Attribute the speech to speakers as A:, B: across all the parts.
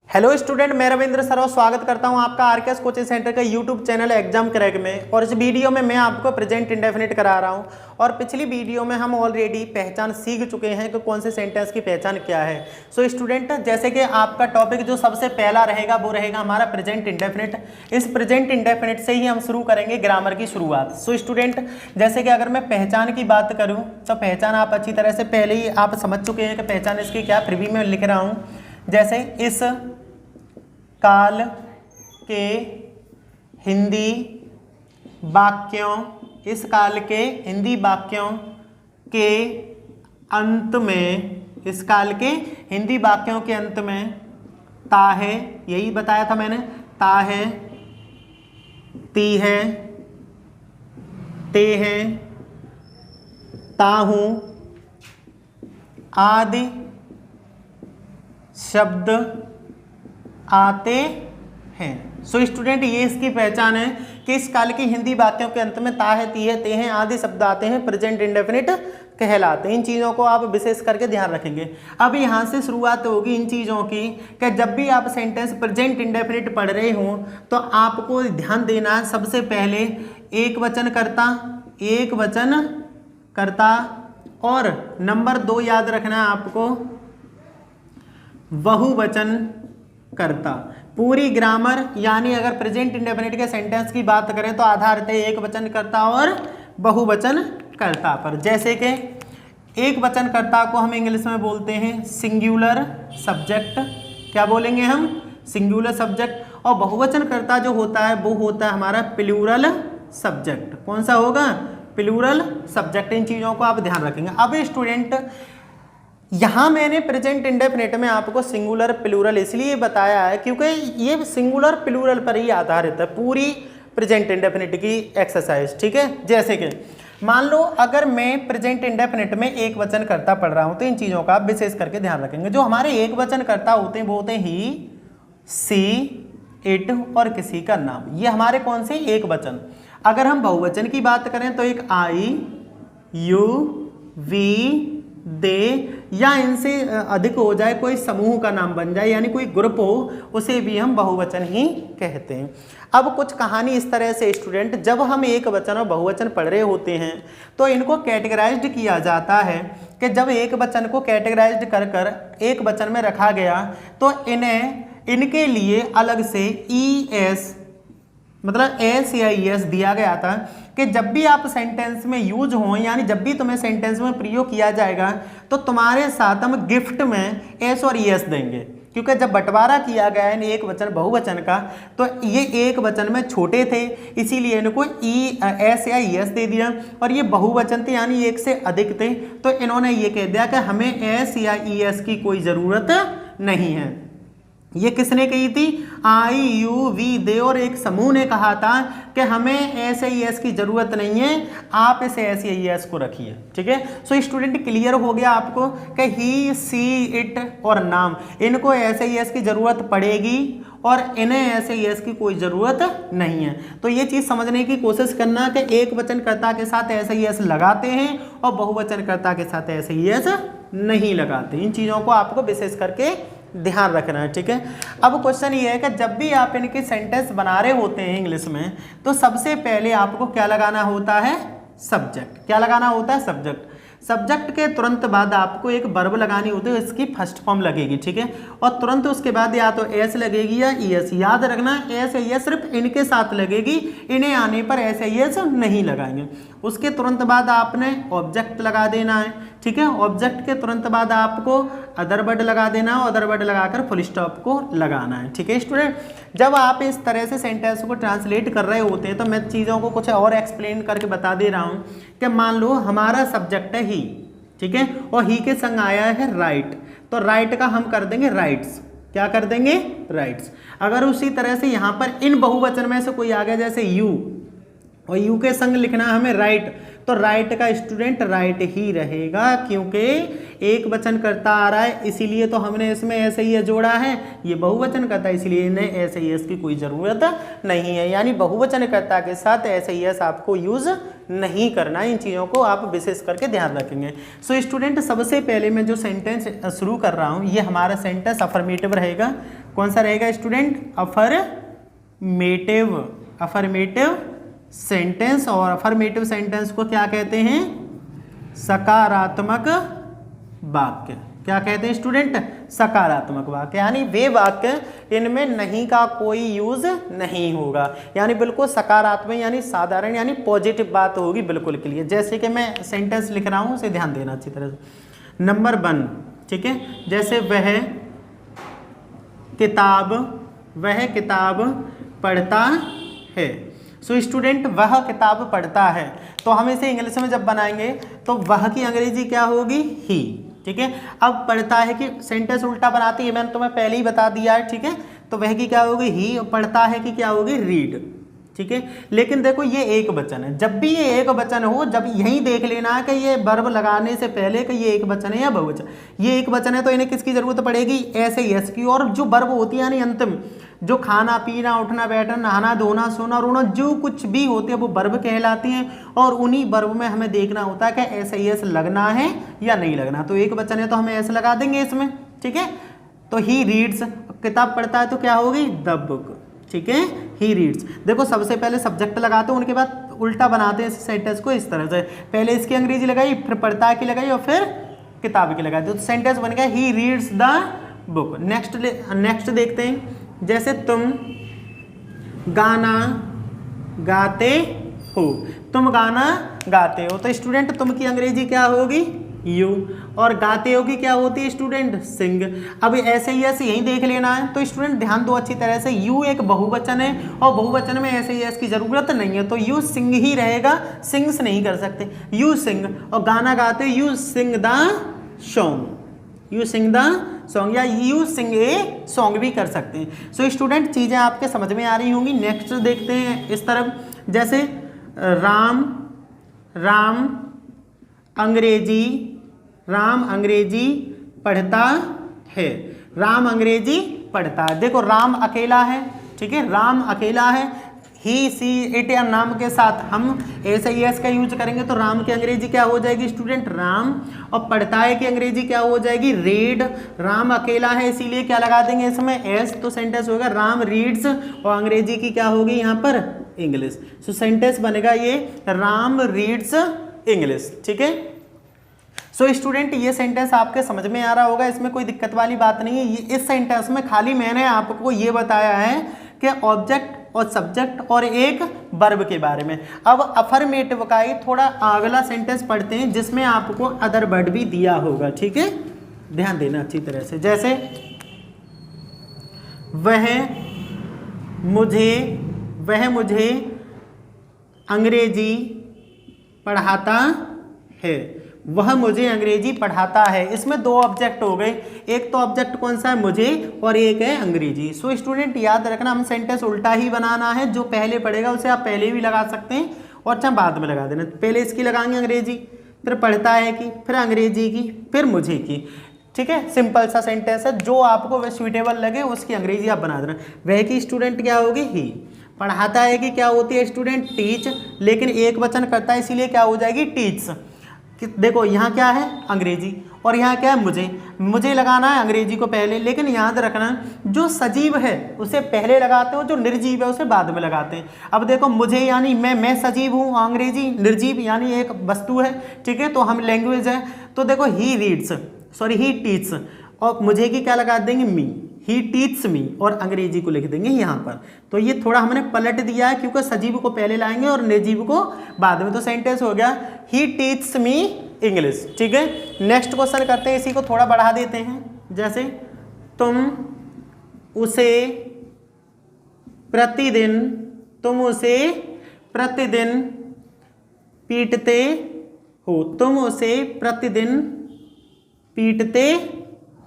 A: Hello student, मैं Ravindra sir स्वागत करता हूं आपका आरकेएस कोचिंग सेंटर का यूट्यूब चैनल एग्जाम क्रैक में। और इस वीडियो में मैं आपको प्रेजेंट इंडेफिनिट करा रहा हूं। और पिछली वीडियो में हम ऑलरेडी पहचान सीख चुके हैं कि कौन से सेंटेंस की पहचान क्या है। सो स्टूडेंट, जैसे कि आपका टॉपिक जो सबसे पहला रहेगा वो रहेगा हमारा प्रेजेंट इंडेफिनिट। इस प्रेजेंट इंडेफिनिट से ही हम शुरू करेंगे ग्रामर की शुरुआत। सो स्टूडेंट, जैसे कि अगर मैं पहचान की बात करूँ तो पहचान आप अच्छी तरह से पहले ही आप समझ चुके हैं कि पहचान इसकी क्या, फिर भी मैं लिख रहा हूँ। जैसे इस काल के हिंदी वाक्यों, इस काल के हिंदी वाक्यों के अंत में, इस काल के हिंदी वाक्यों के अंत में ता है, यही बताया था मैंने, ता है, ती है, ते है, ताहू आदि शब्द आते हैं। सो स्टूडेंट, ये इसकी पहचान है कि इस काल की हिंदी वाक्यों के अंत में ता है, ती है, ते हैं आदि शब्द आते हैं, प्रेजेंट इंडेफिनिट कहलाते हैं। इन चीज़ों को आप विशेष करके ध्यान रखेंगे। अब यहाँ से शुरुआत होगी इन चीज़ों की कि जब भी आप सेंटेंस प्रेजेंट इंडेफिनिट पढ़ रहे हों तो आपको ध्यान देना है सबसे पहले एक वचन कर्ता, एक वचन कर्ता, और नंबर 2 याद रखना है आपको बहुवचन करता। पूरी ग्रामर यानी अगर प्रेजेंट इंडेफिनिट के सेंटेंस की बात करें तो आधारित है एक वचन करता और बहुवचन करता पर। जैसे कि एक वचन करता को हम इंग्लिश में बोलते हैं सिंगुलर सब्जेक्ट। क्या बोलेंगे हम? Singular subject. और बहुवचन करता जो होता है वो होता है हमारा प्लूरल सब्जेक्ट। कौन सा होगा? Plural subject. इन चीज़ों को आप ध्यान रखेंगे। अब स्टूडेंट, यहाँ मैंने प्रेजेंट इंडेफिनिट में आपको सिंगुलर प्लूरल इसलिए बताया है क्योंकि ये सिंगुलर प्लूरल पर ही आधारित है पूरी प्रेजेंट इंडेफिनिट की एक्सरसाइज। ठीक है, जैसे कि मान लो अगर मैं प्रेजेंट इंडेफिनिट में एक वचन करता पढ़ रहा हूँ तो इन चीज़ों का आप विशेष करके ध्यान रखेंगे। जो हमारे एक वचन करता होते हैं वो होते हैं ही, सी, इट और किसी का नाम। ये हमारे कौन से एक वचन। अगर हम बहुवचन की बात करें तो एक आई, यू, वी, दे, या इनसे अधिक हो जाए, कोई समूह का नाम बन जाए यानी कोई ग्रुप हो, उसे भी हम बहुवचन ही कहते हैं। अब कुछ कहानी इस तरह से स्टूडेंट, जब हम एक वचन और बहुवचन पढ़ रहे होते हैं तो इनको कैटेगराइज्ड किया जाता है कि जब एक वचन को कैटेगराइज्ड कर कर एक वचन में रखा गया तो इनके लिए अलग से ES मतलब S या ES दिया गया था कि जब भी आप सेंटेंस में यूज हो, यानी जब भी तुम्हें सेंटेंस में प्रयोग किया जाएगा तो तुम्हारे साथ हम गिफ्ट में S और ES देंगे। क्योंकि जब बंटवारा किया गया है एक वचन बहुवचन का तो ये एक वचन में छोटे थे, इसीलिए इनको S या ES दे दिया। और ये बहुवचन थे यानी एक से अधिक थे, तो इन्होंने ये कह दिया कि हमें S या ES की कोई ज़रूरत नहीं है। ये किसने कही थी? आई, यू, वी, दे और एक समूह ने कहा था कि हमें एस या ES की जरूरत नहीं है, आप इस एस या ES को रखिए। ठीक है, सो स्टूडेंट क्लियर हो गया आपको कि ही, सी, इट और नाम, इनको एस या ES की जरूरत पड़ेगी और इन्हें एस या ES की कोई ज़रूरत नहीं है। तो ये चीज़ समझने की कोशिश करना कि एक वचनकर्ता के साथ एस या ES लगाते हैं और बहुवचनकर्ता के साथ एस या ES नहीं लगाते। इन चीज़ों को आपको विशेष करके ध्यान रखना है। ठीक है, अब क्वेश्चन ये है कि जब भी आप इनके सेंटेंस बना रहे होते हैं इंग्लिश में तो सबसे पहले आपको क्या लगाना होता है? सब्जेक्ट। क्या लगाना होता है? सब्जेक्ट। सब्जेक्ट के तुरंत बाद आपको एक वर्ब लगानी होती है, इसकी फर्स्ट फॉर्म लगेगी। ठीक है, और तुरंत उसके बाद या तो एस लगेगी या ES। याद रखना एस या ES सिर्फ इनके साथ लगेगी, इन्हें आने पर एस या ES नहीं लगाएंगे। उसके तुरंत बाद आपने ऑब्जेक्ट लगा देना है। ठीक है, ऑब्जेक्ट के तुरंत बाद आपको अदर वर्ड लगा देना है, अदर वर्ड लगाकर फुल स्टॉप को लगाना है। ठीक है स्टूडेंट, जब आप इस तरह से सेंटेंस को ट्रांसलेट कर रहे होते हैं तो मैं चीज़ों को कुछ और एक्सप्लेन करके बता दे रहा हूँ कि मान लो हमारा सब्जेक्ट है ही, ठीक है, और ही के संग आया है राइट, तो राइट का हम कर देंगे राइट्स। क्या कर देंगे? राइट्स। अगर उसी तरह से यहाँ पर इन बहुवचन में से कोई आ गया जैसे यू, और यू के संग लिखना हमें राइट, तो राइट का स्टूडेंट राइट ही रहेगा, क्योंकि एक वचन कर्ता आ रहा है, इसीलिए तो हमने इसमें ऐसे ही जोड़ा है। ये बहुवचन कर्ता, इसलिए इन्हें ऐसे ही की कोई ज़रूरत नहीं है, यानी बहुवचन कर्ता के साथ ऐसे ही आपको यूज़ नहीं करना है। इन चीज़ों को आप विशेष करके ध्यान रखेंगे। सो स्टूडेंट, सबसे पहले मैं जो सेंटेंस शुरू कर रहा हूँ, ये हमारा सेंटेंस अफर्मेटिव रहेगा। कौन सा रहेगा स्टूडेंट? Affirmative sentence. और अफर्मेटिव सेंटेंस को क्या कहते हैं? सकारात्मक वाक्य। क्या कहते हैं स्टूडेंट? सकारात्मक वाक्य, यानी वे वाक्य इनमें नहीं का कोई यूज नहीं होगा, यानी बिल्कुल सकारात्मक, यानी साधारण, यानी पॉजिटिव बात होगी बिल्कुल के लिए। जैसे कि मैं सेंटेंस लिख रहा हूं, उसे ध्यान देना अच्छी तरह से। नंबर 1, ठीक है, जैसे वह किताब पढ़ता है। सो स्टूडेंट, वह किताब पढ़ता है, तो हम इसे इंग्लिश में जब बनाएंगे तो वह की अंग्रेजी क्या होगी? ही। ठीक है, अब पढ़ता है कि सेंटेंस उल्टा बनाती है, मैंने तुम्हें पहले ही बता दिया है। ठीक है, तो वह की क्या होगी? ही। और पढ़ता है कि क्या होगी? रीड। ठीक है, लेकिन देखो ये एक वचन है। जब भी ये एक वचन हो, जब यही देख लेना है कि ये वर्ब लगाने से पहले कि ये एक वचन है या बहुवचन। ये एक वचन है तो इन्हें किसकी जरूरत पड़ेगी? ऐसे यस की। और जो वर्ब होती है यानी अंतिम, जो खाना पीना, उठना बैठना, नहाना धोना, सोना रोना, जो कुछ भी होते हैं वो वर्ब कहलाती हैं। और उन्हीं वर्ब में हमें देखना होता है कि ऐसे यस लगना है या नहीं लगना। तो एक वचन है तो हमें ऐसे लगा देंगे इसमें। ठीक है, तो ही रीड्स, किताब पढ़ता है तो क्या होगी? The book. ठीक है, ही रीड्स। देखो सबसे पहले सब्जेक्ट लगाते हैं, उनके बाद उल्टा बनाते हैं इस सेंटेंस को इस तरह से। पहले इसकी अंग्रेजी लगाई, फिर पढ़ता की लगाई, और फिर किताब की लगाई, तो सेंटेंस बन गया he reads the book. Next देखते हैं, जैसे तुम गाना गाते हो। तुम गाना गाते हो, तो स्टूडेंट तुम की अंग्रेजी क्या होगी? यू। और गाते हो की क्या होती है स्टूडेंट? सिंग। अब ऐसे ही ऐसे यही देख लेना है। तो स्टूडेंट ध्यान दो अच्छी तरह से, यू एक बहुवचन है और बहुवचन में ऐसे ही इसकी जरूरत नहीं है, तो यू सिंग ही रहेगा, सिंग्स नहीं कर सकते। यू सिंग, और गाना गाते you sing the song, you sing the song, या यू सिंग ए सॉन्ग भी कर सकते हैं। सो स्टूडेंट चीज़ें आपके समझ में आ रही होंगी। नेक्स्ट देखते हैं इस तरफ, जैसे राम अंग्रेजी पढ़ता है। राम अंग्रेजी पढ़ता है। देखो राम अकेला है, ठीक है, राम अकेला है। ही, सी, इट या नाम के साथ हम ऐसे ही एस का यूज करेंगे, तो राम की अंग्रेजी क्या हो जाएगी स्टूडेंट? राम। और पढ़ता है की अंग्रेजी क्या हो जाएगी? रीड। राम अकेला है इसीलिए क्या लगा देंगे इसमें? एस। तो सेंटेंस होगा राम रीड्स, और अंग्रेजी की क्या होगी यहाँ पर? इंग्लिश। सो सेंटेंस बनेगा ये राम रीड्स इंग्लिश। ठीक है, सो स्टूडेंट ये सेंटेंस आपके समझ में आ रहा होगा, इसमें कोई दिक्कत वाली बात नहीं है। इस सेंटेंस में खाली मैंने आपको ये बताया है कि ऑब्जेक्ट और सब्जेक्ट और एक वर्ब के बारे में। अब अफर्मेटिव का ही थोड़ा अगला सेंटेंस पढ़ते हैं, जिसमें आपको अदर वर्ड भी दिया होगा। ठीक है, ध्यान देना अच्छी तरह से। जैसे वह मुझे अंग्रेजी पढ़ाता है। वह मुझे अंग्रेजी पढ़ाता है, इसमें दो ऑब्जेक्ट हो गए। एक तो ऑब्जेक्ट कौन सा है? मुझे, और एक है अंग्रेजी। सो स्टूडेंट याद रखना, हम सेंटेंस उल्टा ही बनाना है। जो पहले पढ़ेगा उसे आप पहले भी लगा सकते हैं और चाहे बाद में लगा देना। पहले इसकी लगाएंगे अंग्रेजी, फिर पढ़ता है की, फिर अंग्रेजी की, फिर मुझे की। ठीक है, सिंपल सा सेंटेंस है, जो आपको वह सुइटेबल लगे उसकी अंग्रेजी आप बना देना। वह की स्टूडेंट क्या होगी? ही। पढ़ाता है कि क्या होती है स्टूडेंट? टीच, लेकिन एक वचन करता है इसीलिए क्या हो जाएगी? टीच। देखो यहाँ क्या है? अंग्रेजी, और यहाँ क्या है? मुझे लगाना है अंग्रेजी को पहले, लेकिन याद रखना जो सजीव है उसे पहले लगाते हो, जो निर्जीव है उसे बाद में लगाते हैं। अब देखो मुझे यानी मैं सजीव हूँ, अंग्रेजी निर्जीव यानी एक वस्तु है। ठीक है, तो हम लैंग्वेज है, तो देखो ही टीच, और मुझे की क्या लगा देंगे? मी। ही टीच मी, और अंग्रेजी को लिख देंगे यहाँ पर। तो ये थोड़ा हमने पलट दिया है, क्योंकि सजीव को पहले लाएंगे और निर्जीव को बाद में। तो सेंटेंस हो गया ही टीच मी इंग्लिश। ठीक है, नेक्स्ट क्वेश्चन करते हैं, इसी को थोड़ा बढ़ा देते हैं। जैसे तुम उसे प्रतिदिन पीटते हो। तुम उसे प्रतिदिन पीटते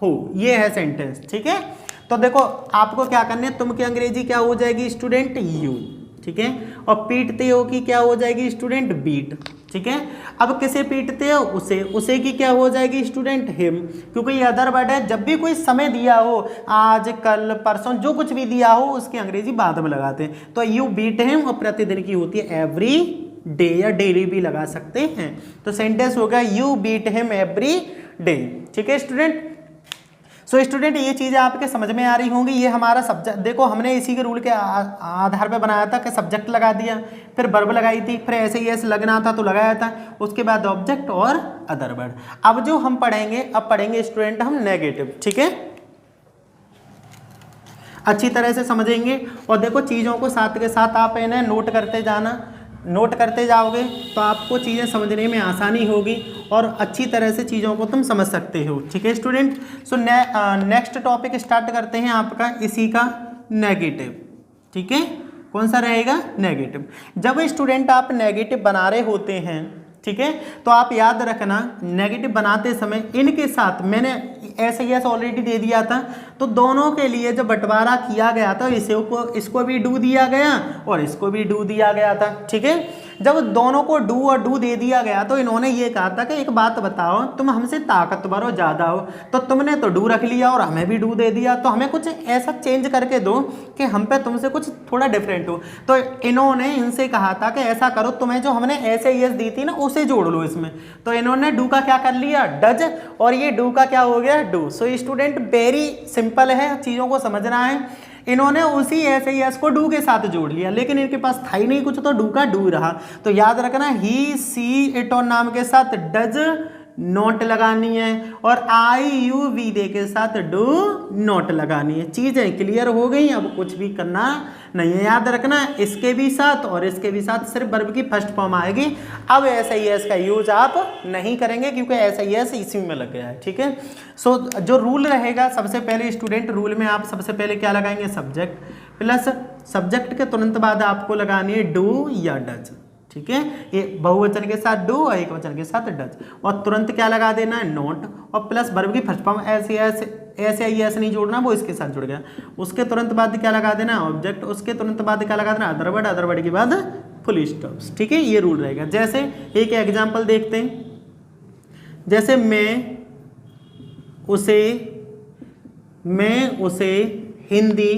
A: हो, ये है सेंटेंस। ठीक है, तो देखो आपको क्या करना है, तुम की अंग्रेजी क्या हो जाएगी स्टूडेंट? यू। ठीक है, और पीटते हो की क्या हो जाएगी स्टूडेंट? बीट। ठीक है। अब किसे पीटते हो? उसे। उसे की क्या हो जाएगी स्टूडेंट? हिम, क्योंकि ये अदर वर्ड है। जब भी कोई समय दिया हो, आज, कल, परसों, जो कुछ भी दिया हो उसकी अंग्रेजी बाद में लगाते हैं। तो यू बीट हिम और प्रतिदिन की होती है एवरी डे, या डेली भी लगा सकते हैं। तो सेंटेंस हो गया you beat him every day. ठीक है स्टूडेंट। सो स्टूडेंट ये चीज़ें आपके समझ में आ रही होंगी। ये हमारा सब्जेक्ट, देखो हमने इसी के रूल के आधार पे बनाया था कि सब्जेक्ट लगा दिया, फिर वर्ब लगाई थी, फिर ऐसे ही ऐसे लगना था तो लगाया था, उसके बाद ऑब्जेक्ट और अदर वर्ड। अब जो हम पढ़ेंगे, अब पढ़ेंगे स्टूडेंट हम नेगेटिव। ठीक है, अच्छी तरह से समझेंगे। और देखो चीज़ों को साथ के साथ आप इन्हें नोट करते जाना, नोट करते जाओगे तो आपको चीज़ें समझने में आसानी होगी और अच्छी तरह से चीज़ों को तुम समझ सकते हो। ठीक है student. So next topic start करते हैं आपका इसी का, नेगेटिव। ठीक है, कौन सा रहेगा? नेगेटिव। जब स्टूडेंट आप नेगेटिव बना रहे होते हैं, ठीक है, तो आप याद रखना नेगेटिव बनाते समय इनके साथ, मैंने ऐसे ही ऐसे ऑलरेडी दे दिया था, तो दोनों के लिए जब बंटवारा किया गया था इसको भी डू दिया गया और इसको भी डू दिया गया था। ठीक है, जब दोनों को डू और डू दे दिया गया तो इन्होंने ये कहा था कि एक बात बताओ, तुम हमसे ताकतवर हो, ज़्यादा हो, तो तुमने तो डू रख लिया और हमें भी डू दे दिया, तो हमें कुछ ऐसा चेंज करके दो कि हम पे तुमसे कुछ थोड़ा डिफरेंट हो। तो इन्होंने इनसे कहा था कि ऐसा करो, तुम्हें जो हमने ऐसे यस दी थी ना उसे जोड़ लो इसमें। तो इन्होंने डू का क्या कर लिया? डज, और ये डू का क्या हो गया? Do. So student very simple है, चीज़ों को समझना है। इन्होंने उसी ऐसे ही को डू के साथ जोड़ लिया, लेकिन इनके पास था ही नहीं कुछ, तो डू का डू रहा। तो याद रखना ही, सी, इट और नाम के साथ डज नॉट लगानी है और आई, यू, वी दे के साथ डू नॉट लगानी है। चीज़ें क्लियर हो गई, अब कुछ भी करना नहीं है। याद रखना इसके भी साथ और इसके भी साथ सिर्फ वर्ब की फर्स्ट फॉर्म आएगी। अब ऐसा ही का यूज आप नहीं करेंगे क्योंकि ऐसा ही इसी में लग गया है। ठीक है, सो जो रूल रहेगा, सबसे पहले स्टूडेंट रूल में आप सबसे पहले क्या लगाएंगे? सब्जेक्ट प्लस सब्जेक्ट के तुरंत बाद आपको लगानी है डू या डज। ठीक है, ये बहुवचन के साथ डू और एक वचन के साथ डज, और तुरंत क्या लगा देना है? नोट, और प्लस वर्ब की फर्स्ट फॉर्म ऐसे नहीं जोड़ना, वो इसके साथ जुड़ गया। उसके तुरंत बाद क्या लगा देना? ऑब्जेक्ट। उसके तुरंत बाद क्या लगा देना? Other word. अदर वर्ड के बाद फुल स्टॉप। ठीक है, ये रूल रहेगा। जैसे एक एग्जांपल देखते हैं, जैसे मैं उसे हिंदी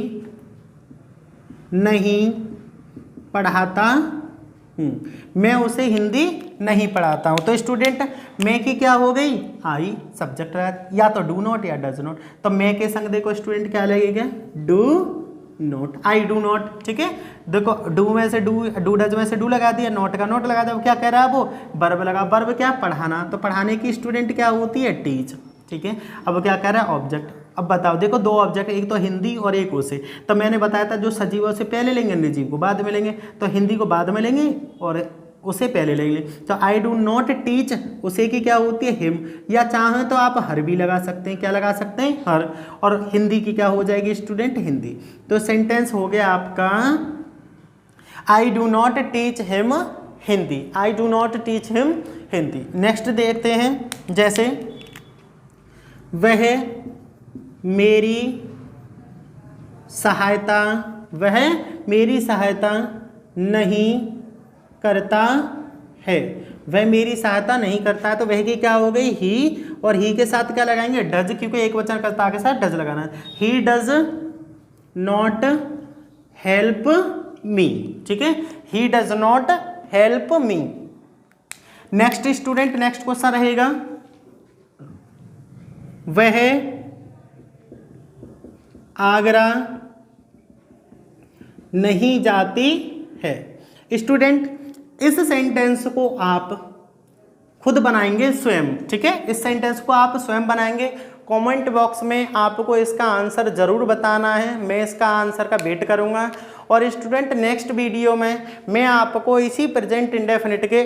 A: नहीं पढ़ाता हूँ। मैं उसे हिंदी नहीं पढ़ाता हूँ। तो स्टूडेंट मैं की क्या हो गई? आई, सब्जेक्ट रहा, या तो डू नॉट या डज नॉट। तो मैं के संग देखो स्टूडेंट क्या लगेगा? Do not, I do not. ठीक है, देखो डू में से डू डज में से डू लगा दिया, नॉट का नॉट लगा दिया। क्या कह रहा है वो? वर्ब लगा। वर्ब क्या? पढ़ाना। तो पढ़ाने की स्टूडेंट क्या होती है? टीच। ठीक है, अब क्या कह रहा है? ऑब्जेक्ट। अब बताओ, देखो दो ऑब्जेक्ट, एक तो हिंदी और एक उसे। तो मैंने बताया था जो सजीवों से पहले लेंगे निर्जीव को बाद में लेंगे, तो हिंदी को बाद में लेंगे और उसे पहले लेंगे। तो आई डू नॉट टीच, उसे की क्या होती है? हिम, या चाहें तो आप हर भी लगा सकते हैं। क्या लगा सकते हैं? हर। और हिंदी की क्या हो जाएगी स्टूडेंट? हिंदी। तो सेंटेंस हो गया आपका I do not teach him Hindi. I do not teach him Hindi. Next देखते हैं, जैसे वह मेरी सहायता नहीं करता है। वह मेरी सहायता नहीं करता है, तो वह की क्या हो गई? ही, और ही के साथ क्या लगाएंगे? डज, क्योंकि एक वचन कर्ता के साथ डज लगाना है। He does not help me. ठीक है, he does not help me. Next student, next question रहेगा, वह आगरा नहीं जाती है। स्टूडेंट इस सेंटेंस को आप खुद बनाएंगे स्वयं। ठीक है, इस सेंटेंस को आप स्वयं बनाएंगे। कमेंट बॉक्स में आपको इसका आंसर जरूर बताना है, मैं इसका आंसर का वेट करूंगा। और स्टूडेंट नेक्स्ट वीडियो में मैं आपको इसी प्रेजेंट इंडेफिनिट के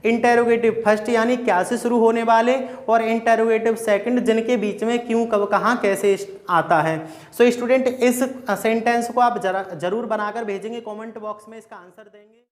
A: इंटेरोगेटिव फर्स्ट यानी क्या से शुरू होने वाले और इंटेरोगेटिव सेकंड जिनके बीच में क्यों, कब, कहाँ, कैसे आता है। सो स्टूडेंट इस सेंटेंस को आप जरूर बनाकर भेजेंगे, कमेंट बॉक्स में इसका आंसर देंगे।